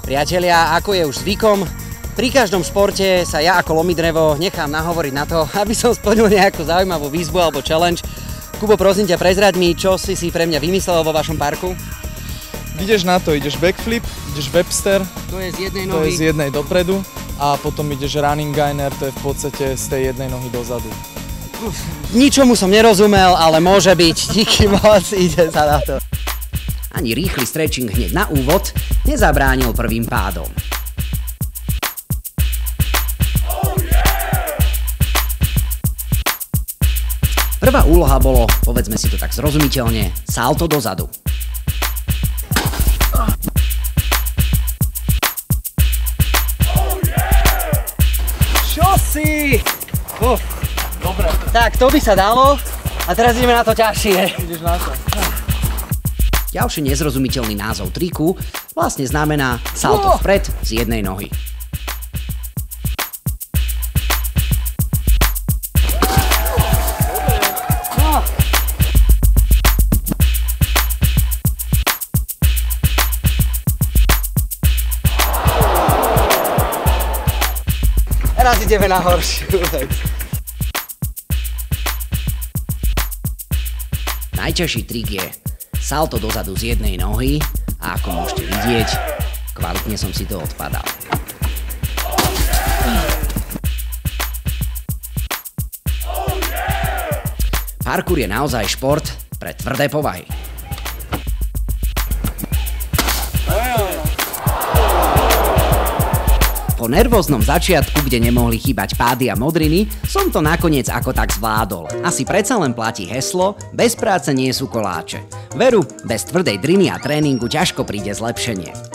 Priatelia, ako je už zvykom, pri každom športe sa ja ako Lomidrevo nechám nahovoriť na to, aby som splnil nejakú zaujímavú výzvu alebo challenge. Kubo, prosím ťa, prezraď mi, čo si pre mňa vymyslel vo vašom parku? Ideš na to, ideš backflip, ideš Webster, To je z jednej to nohy. je z jednej dopredu a potom ideš running gainer, to je v podstate z tej jednej nohy dozadu. Ničomu som nerozumel, ale môže byť. Díky moc, ide sa na to. Ani rýchly stretching hneď na úvod nezabránil prvým pádom. Prvá úloha bolo, povedzme si to tak zrozumiteľne, salto dozadu. Čo si? Dobre, Tak, to by sa dalo. A teraz ideme na to ťažšie. ideš na to. Ďalší nezrozumiteľný názov triku vlastne znamená salto vpred z jednej nohy. Teraz ideme na horšiu vec. Najťažší trik je salto dozadu z jednej nohy a ako môžete vidieť, kvalitne som si to odpadal. Parkour je naozaj šport pre tvrdé povahy. Po nervóznom začiatku, kde nemohli chýbať pády a modriny, som to nakoniec ako tak zvládol. Asi predsa len platí heslo, bez práce nie sú koláče. Veru, bez tvrdej driny a tréningu ťažko príde zlepšenie.